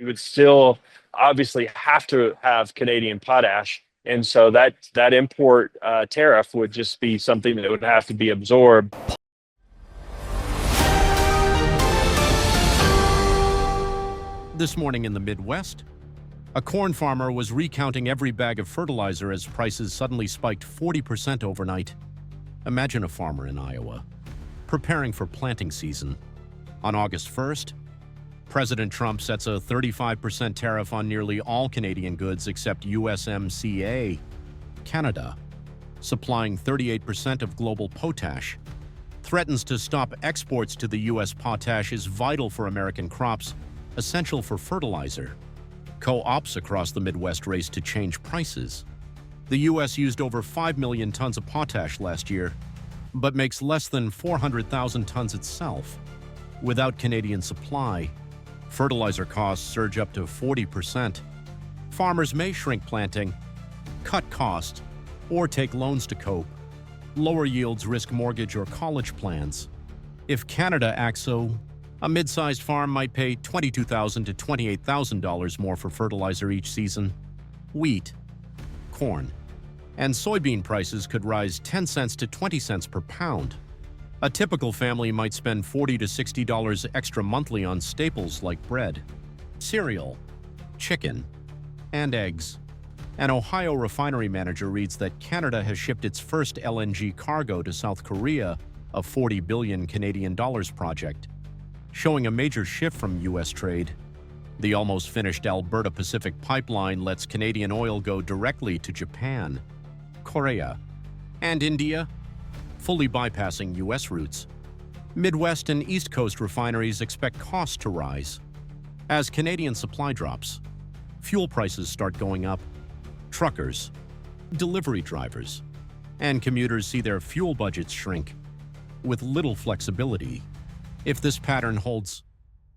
would still obviously have to have Canadian potash. And so that import tariff would just be something that would have to be absorbed. This morning in the Midwest, a corn farmer was recounting every bag of fertilizer as prices suddenly spiked 40% overnight. Imagine a farmer in Iowa, preparing for planting season. On August 1st, President Trump sets a 35% tariff on nearly all Canadian goods except USMCA. Canada, supplying 38% of global potash, threatens to stop exports to the U.S. Potash is vital for American crops, essential for fertilizer. Co-ops across the Midwest race to change prices. The U.S. used over 5 million tons of potash last year, but makes less than 400,000 tons itself. Without Canadian supply, fertilizer costs surge up to 40%. Farmers may shrink planting, cut costs, or take loans to cope. Lower yields risk mortgage or college plans. If Canada acts so, a mid-sized farm might pay $22,000 to $28,000 more for fertilizer each season. Wheat, corn, and soybean prices could rise 10 cents to 20 cents per pound. A typical family might spend $40 to $60 extra monthly on staples like bread, cereal, chicken, and eggs. An Ohio refinery manager reads that Canada has shipped its first LNG cargo to South Korea, a 40 billion Canadian dollars project, showing a major shift from U.S. trade. The almost finished Alberta Pacific Pipeline lets Canadian oil go directly to Japan, Korea, and India, fully bypassing U.S. routes. Midwest and East Coast refineries expect costs to rise. As Canadian supply drops, fuel prices start going up. Truckers, delivery drivers, and commuters see their fuel budgets shrink, with little flexibility. If this pattern holds,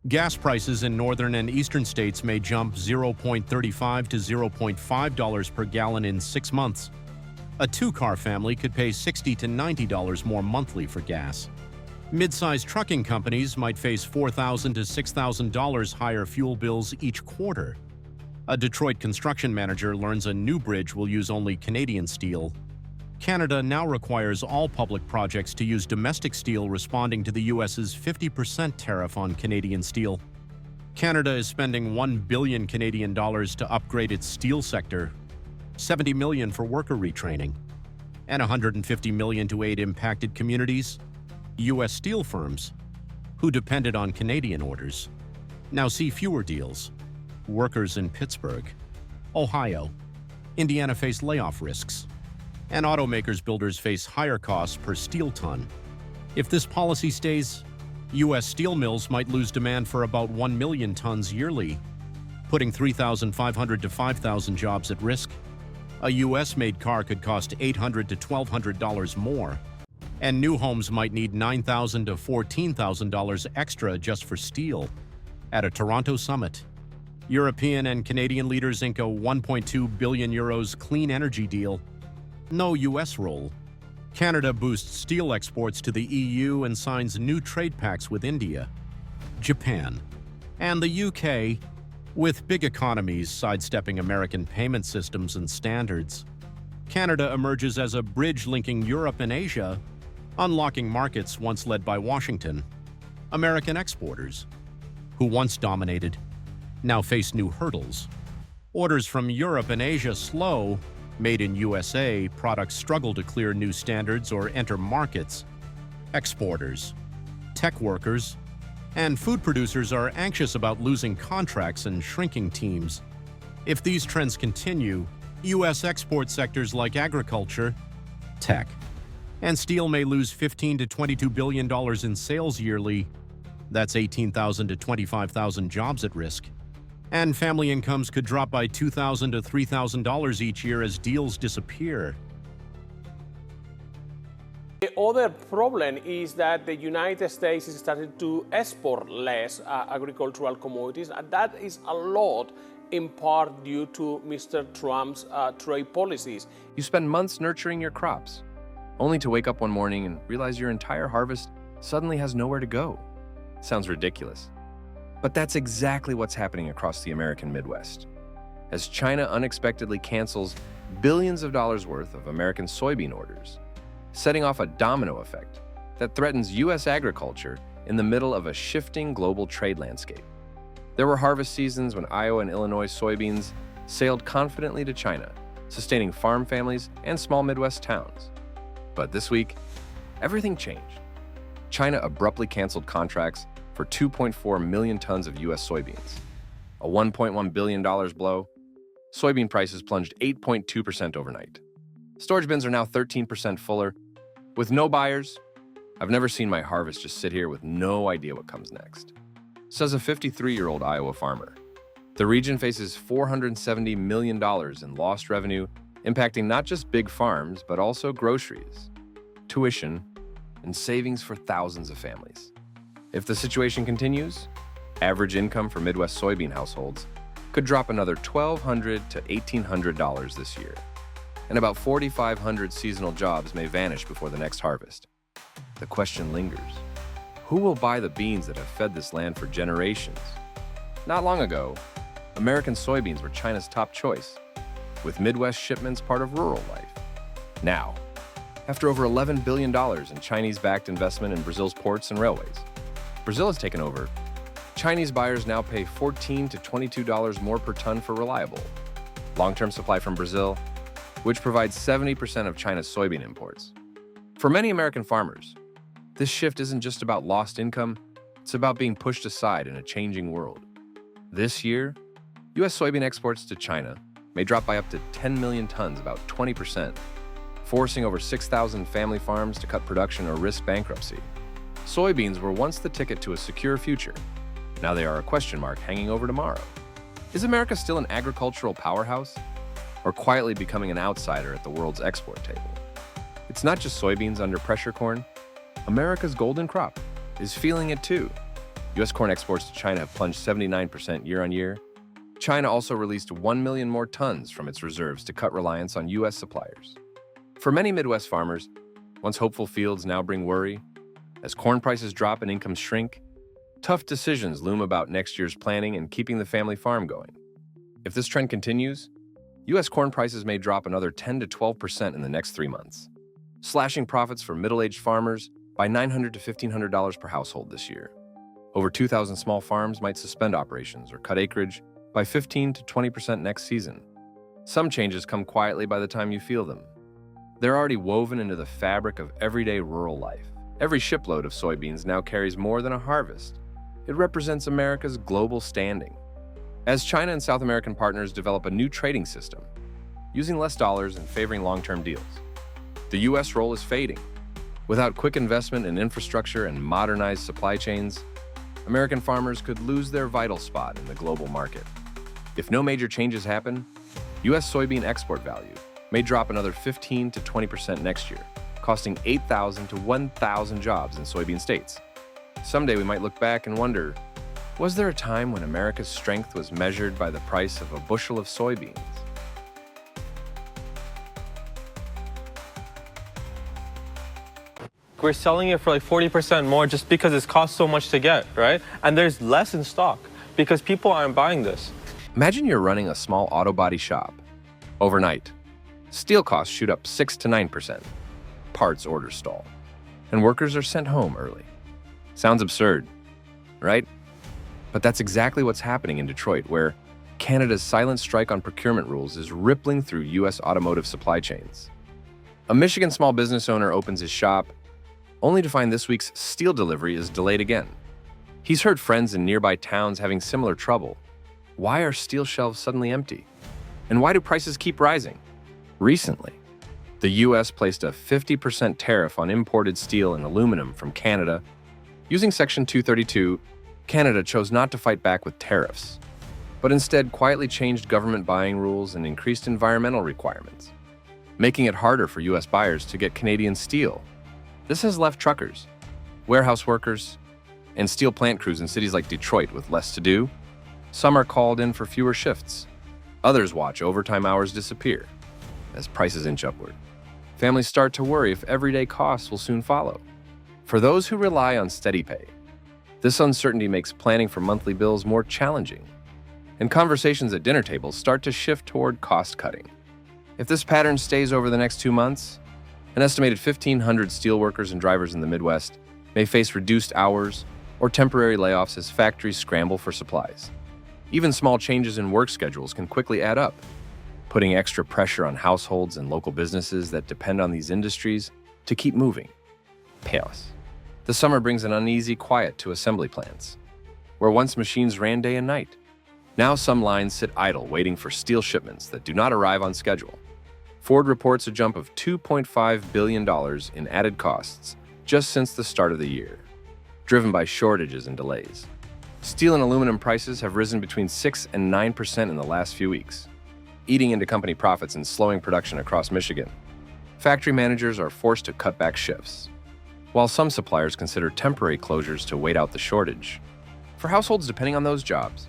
gas prices in northern and eastern states may jump $0.35 to $0.5 per gallon in 6 months. A two-car family could pay $60 to $90 more monthly for gas. Mid-sized trucking companies might face $4,000 to $6,000 higher fuel bills each quarter. A Detroit construction manager learns a new bridge will use only Canadian steel. Canada now requires all public projects to use domestic steel, responding to the U.S.'s 50% tariff on Canadian steel. Canada is spending $1 billion Canadian dollars to upgrade its steel sector, $70 million for worker retraining, and $150 million to aid impacted communities. U.S. steel firms, who depended on Canadian orders, now see fewer deals. Workers in Pittsburgh, Ohio, Indiana face layoff risks, and automakers builders face higher costs per steel ton. If this policy stays, U.S. steel mills might lose demand for about 1 million tons yearly, putting 3,500 to 5,000 jobs at risk. A U.S.-made car could cost $800 to $1,200 more, and new homes might need $9,000 to $14,000 extra just for steel. At a Toronto summit, European and Canadian leaders ink a €1.2 billion clean energy deal. No U.S. role. Canada boosts steel exports to the EU and signs new trade pacts with India, Japan, and the UK, with big economies sidestepping American payment systems and standards. Canada emerges as a bridge linking Europe and Asia, unlocking markets once led by Washington. American exporters, who once dominated, now face new hurdles. Orders from Europe and Asia slow. Made in USA, products struggle to clear new standards or enter markets. Exporters, tech workers, and food producers are anxious about losing contracts and shrinking teams. If these trends continue, U.S. export sectors like agriculture, tech, and steel may lose $15 to $22 billion in sales yearly. That's 18,000 to 25,000 jobs at risk. And family incomes could drop by $2,000 to $3,000 each year as deals disappear. The other problem is that the United States is starting to export less agricultural commodities, and that is a lot in part due to Mr. Trump's trade policies. You spend months nurturing your crops, only to wake up one morning and realize your entire harvest suddenly has nowhere to go. Sounds ridiculous. But that's exactly what's happening across the American Midwest. As China unexpectedly cancels billions of dollars worth of American soybean orders, setting off a domino effect that threatens U.S. agriculture in the middle of a shifting global trade landscape. There were harvest seasons when Iowa and Illinois soybeans sailed confidently to China, sustaining farm families and small Midwest towns. But this week, everything changed. China abruptly canceled contracts for 2.4 million tons of U.S. soybeans. A $1.1 billion blow. Soybean prices plunged 8.2% overnight. Storage bins are now 13% fuller. With no buyers, I've never seen my harvest just sit here with no idea what comes next, says a 53-year-old Iowa farmer. The region faces $470 million in lost revenue, impacting not just big farms, but also groceries, tuition, and savings for thousands of families. If the situation continues, average income for Midwest soybean households could drop another $1,200 to $1,800 this year, and about 4,500 seasonal jobs may vanish before the next harvest. The question lingers: who will buy the beans that have fed this land for generations? Not long ago, American soybeans were China's top choice, with Midwest shipments part of rural life. Now, after over $11 billion in Chinese-backed investment in Brazil's ports and railways, Brazil has taken over. Chinese buyers now pay $14 to $22 more per ton for reliable, long-term supply from Brazil, which provides 70% of China's soybean imports. For many American farmers, this shift isn't just about lost income, it's about being pushed aside in a changing world. This year, U.S. soybean exports to China may drop by up to 10 million tons, about 20%, forcing over 6,000 family farms to cut production or risk bankruptcy. Soybeans were once the ticket to a secure future. Now they are a question mark hanging over tomorrow. Is America still an agricultural powerhouse, or quietly becoming an outsider at the world's export table? It's not just soybeans under pressure corn. America's golden crop is feeling it too. U.S. corn exports to China have plunged 79% year on year. China also released 1 million more tons from its reserves to cut reliance on U.S. suppliers. For many Midwest farmers, once hopeful fields now bring worry. As corn prices drop and incomes shrink, tough decisions loom about next year's planning and keeping the family farm going. If this trend continues, U.S. corn prices may drop another 10 to 12% in the next 3 months, slashing profits for middle-aged farmers by $900 to $1,500 per household this year. Over 2,000 small farms might suspend operations or cut acreage by 15 to 20% next season. Some changes come quietly by the time you feel them. They're already woven into the fabric of everyday rural life. Every shipload of soybeans now carries more than a harvest. It represents America's global standing. As China and South American partners develop a new trading system, using less dollars and favoring long-term deals, the U.S. role is fading. Without quick investment in infrastructure and modernized supply chains, American farmers could lose their vital spot in the global market. If no major changes happen, U.S. soybean export value may drop another 15 to 20% next year, costing 8,000 to 1,000 jobs in soybean states. Someday we might look back and wonder, was there a time when America's strength was measured by the price of a bushel of soybeans? We're selling it for like 40% more just because it's cost so much to get, right? And there's less in stock because people aren't buying this. Imagine you're running a small auto body shop. Overnight, steel costs shoot up 6 to 9%. Parts orders stall, and workers are sent home early. Sounds absurd, right? But that's exactly what's happening in Detroit, where Canada's silent strike on procurement rules is rippling through U.S. automotive supply chains. A Michigan small business owner opens his shop, only to find this week's steel delivery is delayed again. He's heard friends in nearby towns having similar trouble. Why are steel shelves suddenly empty? And why do prices keep rising? Recently, the U.S. placed a 50% tariff on imported steel and aluminum from Canada. Using Section 232, Canada chose not to fight back with tariffs, but instead quietly changed government buying rules and increased environmental requirements, making it harder for U.S. buyers to get Canadian steel. This has left truckers, warehouse workers, and steel plant crews in cities like Detroit with less to do. Some are called in for fewer shifts. Others watch overtime hours disappear as prices inch upward. Families start to worry if everyday costs will soon follow. For those who rely on steady pay, This uncertainty makes planning for monthly bills more challenging, and conversations at dinner tables start to shift toward cost cutting. If this pattern stays over the next 2 months, an estimated 1,500 steelworkers and drivers in the Midwest may face reduced hours or temporary layoffs as factories scramble for supplies. Even small changes in work schedules can quickly add up, putting extra pressure on households and local businesses that depend on these industries to keep moving. Chaos. The summer brings an uneasy quiet to assembly plants, where once machines ran day and night. Now some lines sit idle waiting for steel shipments that do not arrive on schedule. Ford reports a jump of $2.5 billion in added costs just since the start of the year, driven by shortages and delays. Steel and aluminum prices have risen between 6 and 9% in the last few weeks, eating into company profits and slowing production across Michigan. Factory managers are forced to cut back shifts, while some suppliers consider temporary closures to wait out the shortage. For households depending on those jobs,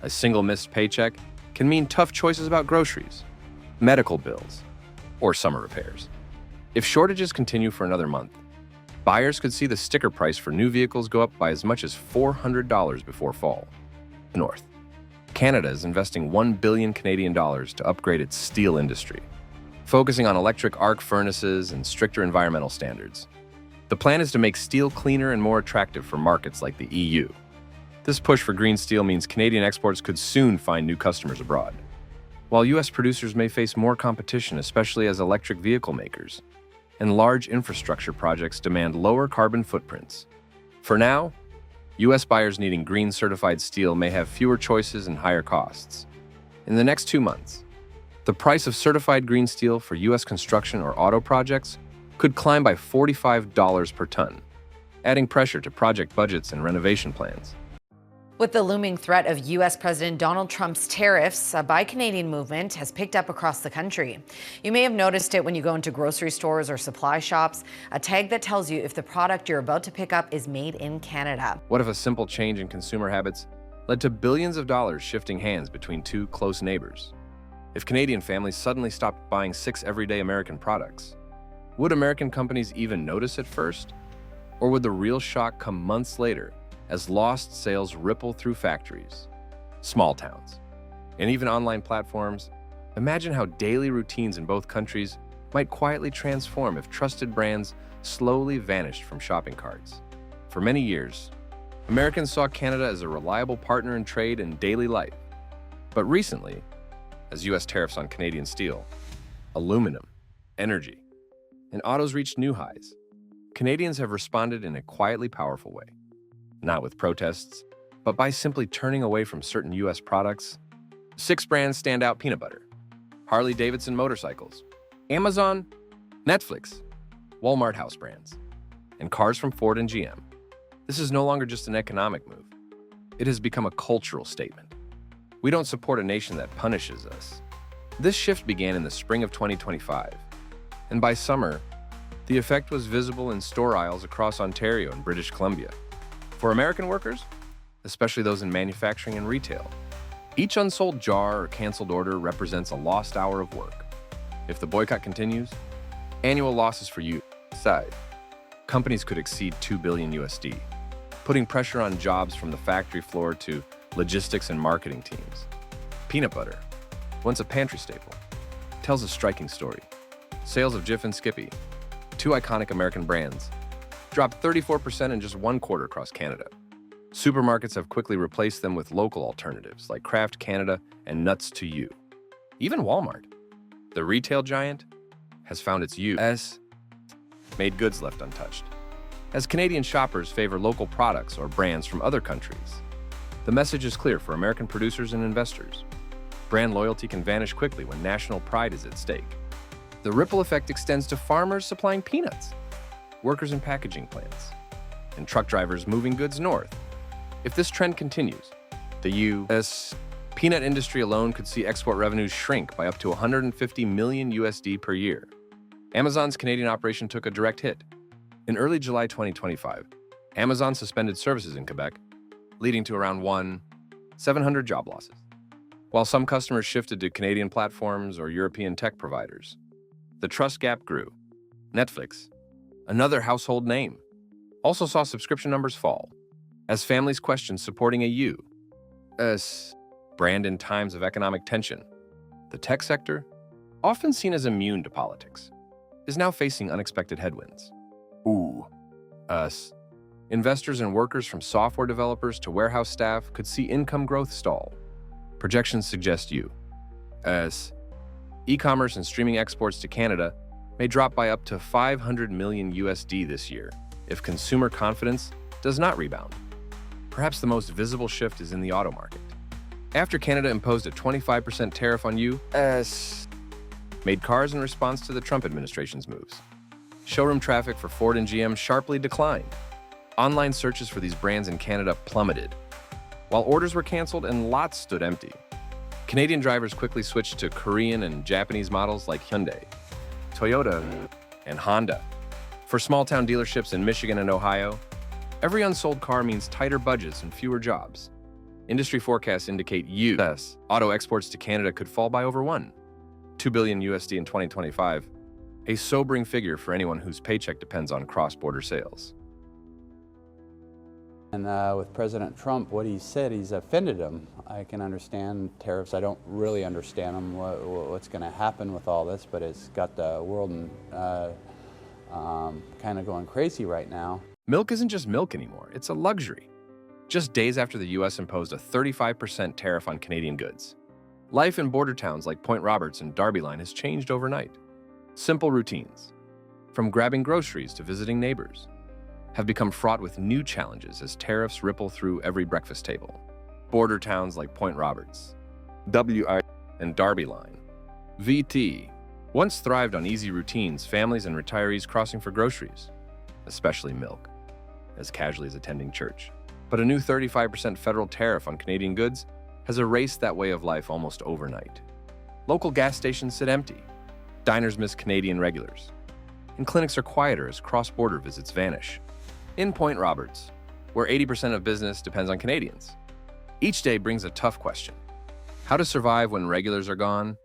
a single missed paycheck can mean tough choices about groceries, medical bills, or summer repairs. If shortages continue for another month, buyers could see the sticker price for new vehicles go up by as much as $400 before fall. The North. Canada is investing $1 billion Canadian dollars to upgrade its steel industry, focusing on electric arc furnaces and stricter environmental standards. The plan is to make steel cleaner and more attractive for markets like the EU. This push for green steel means Canadian exports could soon find new customers abroad, while U.S. producers may face more competition, especially as electric vehicle makers and large infrastructure projects demand lower carbon footprints. For now, U.S. buyers needing green certified steel may have fewer choices and higher costs. In the next 2 months, the price of certified green steel for U.S. construction or auto projects could climb by $45 per ton, adding pressure to project budgets and renovation plans. With the looming threat of U.S. President Donald Trump's tariffs, a Buy Canadian movement has picked up across the country. You may have noticed it when you go into grocery stores or supply shops, a tag that tells you if the product you're about to pick up is made in Canada. What if a simple change in consumer habits led to billions of dollars shifting hands between two close neighbors? If Canadian families suddenly stopped buying 6 everyday American products, would American companies even notice at first? Or would the real shock come months later as lost sales ripple through factories, small towns, and even online platforms? Imagine how daily routines in both countries might quietly transform if trusted brands slowly vanished from shopping carts. For many years, Americans saw Canada as a reliable partner in trade and daily life. But recently, as U.S. tariffs on Canadian steel, aluminum, energy, and autos reached new highs, Canadians have responded in a quietly powerful way. Not with protests, but by simply turning away from certain U.S. products. 6 brands stand out: peanut butter, Harley-Davidson motorcycles, Amazon, Netflix, Walmart house brands, and cars from Ford and GM. This is no longer just an economic move. It has become a cultural statement. We don't support a nation that punishes us. This shift began in the spring of 2025, and by summer, the effect was visible in store aisles across Ontario and British Columbia. For American workers, especially those in manufacturing and retail, each unsold jar or canceled order represents a lost hour of work. If the boycott continues, annual losses for you side. Companies could exceed $2 billion USD, putting pressure on jobs from the factory floor to logistics and marketing teams. Peanut butter, once a pantry staple, tells a striking story. Sales of Jif and Skippy, 2 iconic American brands, dropped 34% in just 1 quarter across Canada. Supermarkets have quickly replaced them with local alternatives like Kraft Canada and Nuts to You. Even Walmart, the retail giant, has found its U.S. made goods left untouched, as Canadian shoppers favor local products or brands from other countries. The message is clear for American producers and investors. Brand loyalty can vanish quickly when national pride is at stake. The ripple effect extends to farmers supplying peanuts, workers in packaging plants, and truck drivers moving goods north. If this trend continues, the U.S. peanut industry alone could see export revenues shrink by up to $150 million USD per year. Amazon's Canadian operation took a direct hit. In early July 2025, Amazon suspended services in Quebec, leading to around 700 job losses. While some customers shifted to Canadian platforms or European tech providers, the trust gap grew. Netflix, another household name, also saw subscription numbers fall. as families question supporting a U.S. brand in times of economic tension. The tech sector, often seen as immune to politics, is now facing unexpected headwinds. Investors and workers from software developers to warehouse staff could see income growth stall. Projections suggest U.S. e-commerce and streaming exports to Canada may drop by up to 500 million USD this year if consumer confidence does not rebound. Perhaps the most visible shift is in the auto market. After Canada imposed a 25% tariff on U.S. made cars in response to the Trump administration's moves, showroom traffic for Ford and GM sharply declined. Online searches for these brands in Canada plummeted, while orders were canceled and lots stood empty. Canadian drivers quickly switched to Korean and Japanese models like Hyundai, Toyota, and Honda. For small-town dealerships in Michigan and Ohio, every unsold car means tighter budgets and fewer jobs. Industry forecasts indicate U.S. auto exports to Canada could fall by over $2 billion USD in 2025, a sobering figure for anyone whose paycheck depends on cross-border sales. And with President Trump, what he said, he's offended him. I can understand tariffs. I don't really understand them, what's going to happen with all this, but it's got the world kind of going crazy right now. Milk isn't just milk anymore, it's a luxury. Just days after the U.S. imposed a 35% tariff on Canadian goods, life in border towns like Point Roberts and Darby Line has changed overnight. Simple routines, from grabbing groceries to visiting neighbors, have become fraught with new challenges as tariffs ripple through every breakfast table. Border towns like Point Roberts, WI, and Darby Line, VT, once thrived on easy routines, families and retirees crossing for groceries, especially milk, as casually as attending church. But a new 35% federal tariff on Canadian goods has erased that way of life almost overnight. Local gas stations sit empty, diners miss Canadian regulars, and clinics are quieter as cross-border visits vanish. In Point Roberts, where 80% of business depends on Canadians, each day brings a tough question. How to survive when regulars are gone?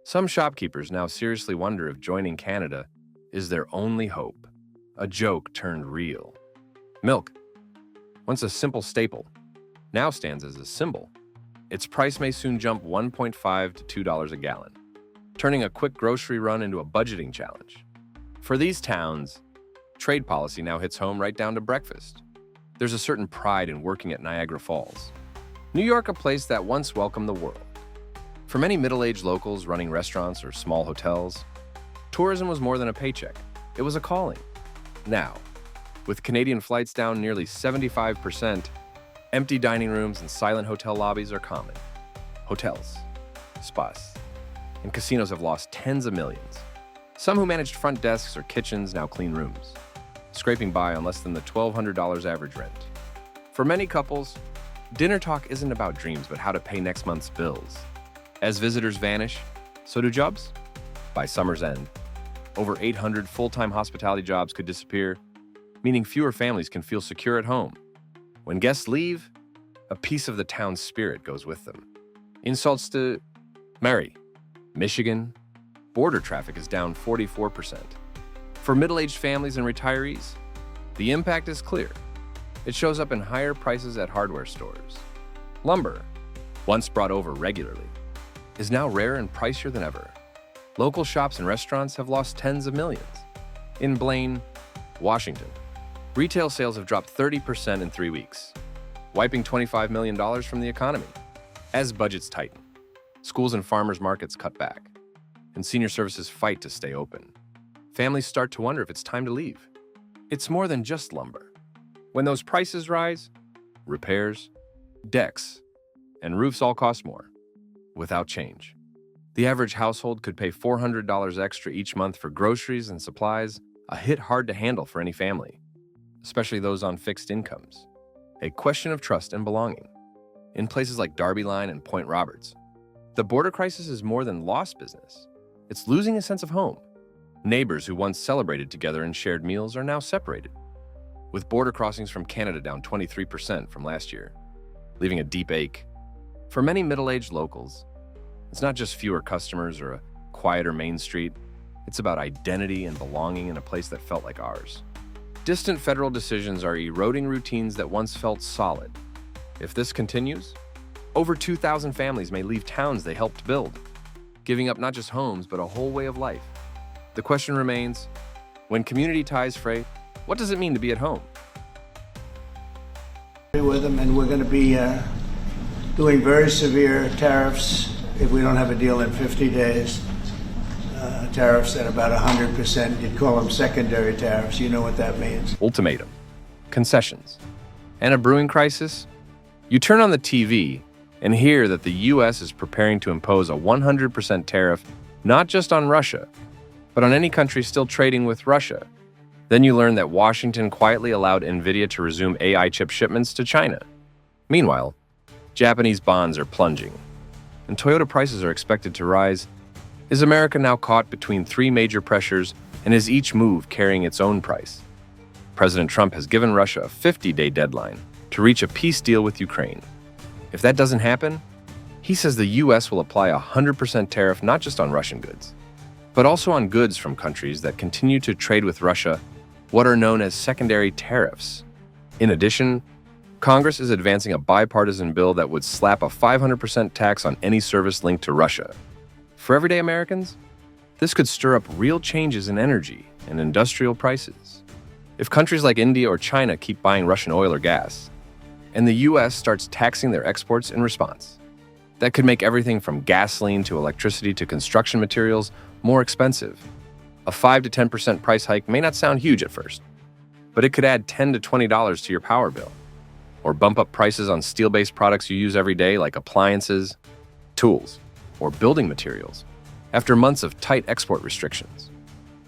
Some shopkeepers now seriously wonder if joining Canada is their only hope. A joke turned real. Milk, once a simple staple, now stands as a symbol. Its price may soon jump $1.5 to $2 a gallon, turning a quick grocery run into a budgeting challenge. For these towns, trade policy now hits home right down to breakfast. There's a certain pride in working at Niagara Falls, New York, a place that once welcomed the world. For many middle-aged locals running restaurants or small hotels, tourism was more than a paycheck. It was a calling. Now, with Canadian flights down nearly 75%, empty dining rooms and silent hotel lobbies are common. Hotels, spas, and casinos have lost tens of millions. Some who managed front desks or kitchens now clean rooms, scraping by on less than the $1,200 average rent. For many couples, dinner talk isn't about dreams but how to pay next month's bills. As visitors vanish, so do jobs. By summer's end, over 800 full-time hospitality jobs could disappear, meaning fewer families can feel secure at home. When guests leave, a piece of the town's spirit goes with them. Insults to Mary, Michigan, border traffic is down 44%. For middle-aged families and retirees, the impact is clear. It shows up in higher prices at hardware stores. Lumber, once brought over regularly, is now rarer and pricier than ever. Local shops and restaurants have lost tens of millions. In Blaine, Washington, retail sales have dropped 30% in 3 weeks, wiping $25 million from the economy. As budgets tighten, schools and farmers markets cut back, and senior services fight to stay open, families start to wonder if it's time to leave. It's more than just lumber. When those prices rise, repairs, decks, and roofs all cost more, without change. The average household could pay $400 extra each month for groceries and supplies, a hit hard to handle for any family, especially those on fixed incomes. A question of trust and belonging. In places like Darby Line and Point Roberts, the border crisis is more than lost business. It's losing a sense of home. Neighbors who once celebrated together and shared meals are now separated, with border crossings from Canada down 23% from last year, leaving a deep ache. For many middle-aged locals, it's not just fewer customers or a quieter Main Street. It's about identity and belonging in a place that felt like ours. Distant federal decisions are eroding routines that once felt solid. If this continues, over 2,000 families may leave towns they helped build, giving up not just homes, but a whole way of life. The question remains, when community ties fray, what does it mean to be at home? With them, and we're going to be doing very severe tariffs if we don't have a deal in 50 days. Tariffs at about 100%. You'd call them secondary tariffs. You know what that means. Ultimatum, concessions, and a brewing crisis? You turn on the TV and hear that the U.S. is preparing to impose a 100% tariff not just on Russia, but on any country still trading with Russia. Then you learn that Washington quietly allowed NVIDIA to resume AI chip shipments to China. Meanwhile, Japanese bonds are plunging, and Toyota prices are expected to rise. Is America now caught between three major pressures, and is each move carrying its own price? President Trump has given Russia a 50-day deadline to reach a peace deal with Ukraine. If that doesn't happen, he says the U.S. will apply a 100% tariff not just on Russian goods, but also on goods from countries that continue to trade with Russia, what are known as secondary tariffs. In addition, Congress is advancing a bipartisan bill that would slap a 500% tax on any service linked to Russia. For everyday Americans, this could stir up real changes in energy and industrial prices. If countries like India or China keep buying Russian oil or gas, and the U.S. starts taxing their exports in response, that could make everything from gasoline to electricity to construction materials more expensive. A 5 to 10% price hike may not sound huge at first, but it could add $10 to $20 to your power bill, or bump up prices on steel-based products you use every day like appliances, tools, or building materials. After months of tight export restrictions,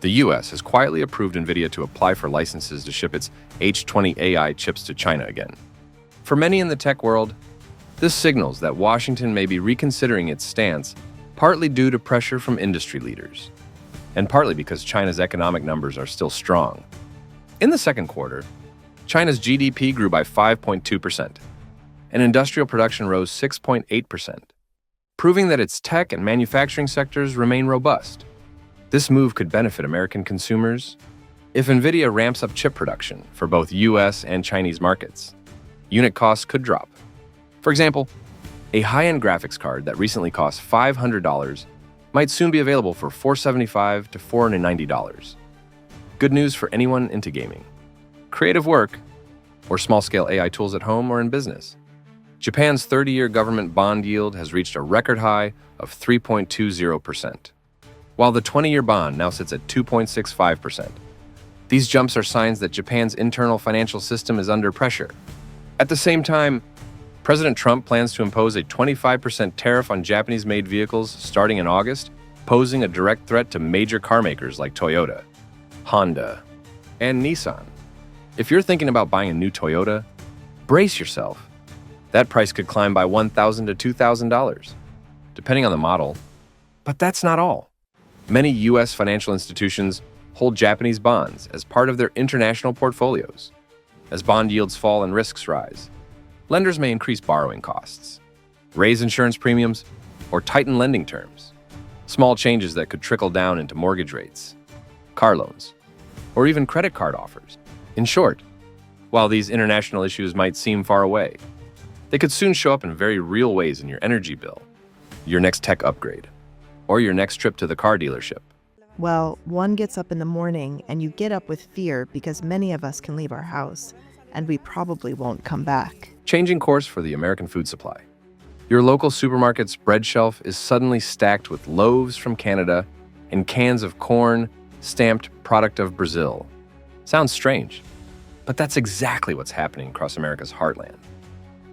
the U.S. has quietly approved NVIDIA to apply for licenses to ship its H20 AI chips to China again. For many in the tech world, this signals that Washington may be reconsidering its stance, partly due to pressure from industry leaders, and partly because China's economic numbers are still strong. In the second quarter, China's GDP grew by 5.2%, and industrial production rose 6.8%. Proving that its tech and manufacturing sectors remain robust. This move could benefit American consumers if NVIDIA ramps up chip production for both U.S. and Chinese markets. Unit costs could drop. For example, a high-end graphics card that recently cost $500 might soon be available for $475 to $490. Good news for anyone into gaming, creative work, or small-scale AI tools at home or in business. Japan's 30-year government bond yield has reached a record high of 3.20%, while the 20-year bond now sits at 2.65%. These jumps are signs that Japan's internal financial system is under pressure. At the same time, President Trump plans to impose a 25% tariff on Japanese-made vehicles starting in August, posing a direct threat to major car makers like Toyota, Honda, and Nissan. If you're thinking about buying a new Toyota, brace yourself. That price could climb by $1,000 to $2,000, depending on the model. But that's not all. Many U.S. financial institutions hold Japanese bonds as part of their international portfolios. As bond yields fall and risks rise, lenders may increase borrowing costs, raise insurance premiums, or tighten lending terms. Small changes that could trickle down into mortgage rates, car loans, or even credit card offers. In short, while these international issues might seem far away, they could soon show up in very real ways in your energy bill, your next tech upgrade, or your next trip to the car dealership. Well, one gets up in the morning and you get up with fear because many of us can leave our house and we probably won't come back. Changing course for the American food supply. Your local supermarket's bread shelf is suddenly stacked with loaves from Canada and cans of corn stamped product of Brazil. Sounds strange, but that's exactly what's happening across America's heartland.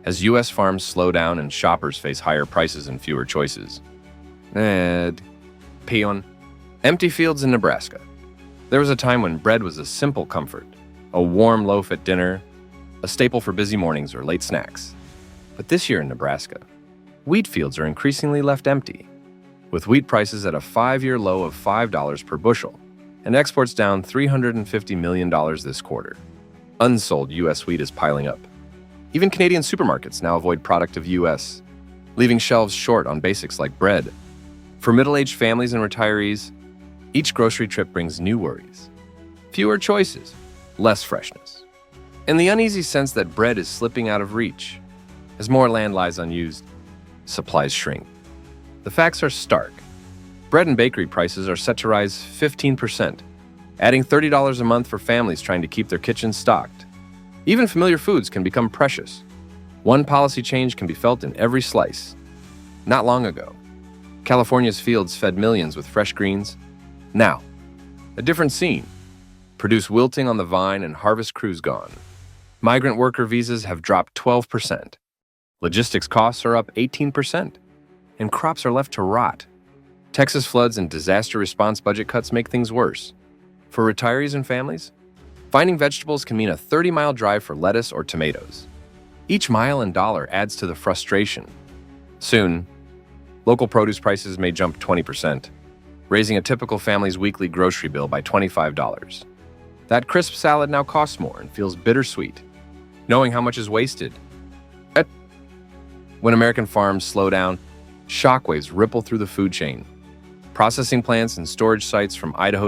As U.S. farms slow down and shoppers face higher prices and fewer choices. Peon. Empty fields in Nebraska. There was a time when bread was a simple comfort, a warm loaf at dinner, a staple for busy mornings or late snacks. But this year in Nebraska, wheat fields are increasingly left empty, with wheat prices at a 5-year low of $5 per bushel, and exports down $350 million this quarter. Unsold U.S. wheat is piling up. Even Canadian supermarkets now avoid product of U.S., leaving shelves short on basics like bread. For middle-aged families and retirees, each grocery trip brings new worries. Fewer choices, less freshness, and the uneasy sense that bread is slipping out of reach. As more land lies unused, supplies shrink. The facts are stark. Bread and bakery prices are set to rise 15%, adding $30 a month for families trying to keep their kitchens stocked. Even familiar foods can become precious. One policy change can be felt in every slice. Not long ago, California's fields fed millions with fresh greens. Now, a different scene. Produce wilting on the vine and harvest crews gone. Migrant worker visas have dropped 12%. Logistics costs are up 18%. And crops are left to rot. Texas floods and disaster response budget cuts make things worse. For retirees and families, finding vegetables can mean a 30-mile drive for lettuce or tomatoes. Each mile and dollar adds to the frustration. Soon, local produce prices may jump 20%, raising a typical family's weekly grocery bill by $25. That crisp salad now costs more and feels bittersweet, knowing how much is wasted. When American farms slow down, shockwaves ripple through the food chain. Processing plants and storage sites from Idaho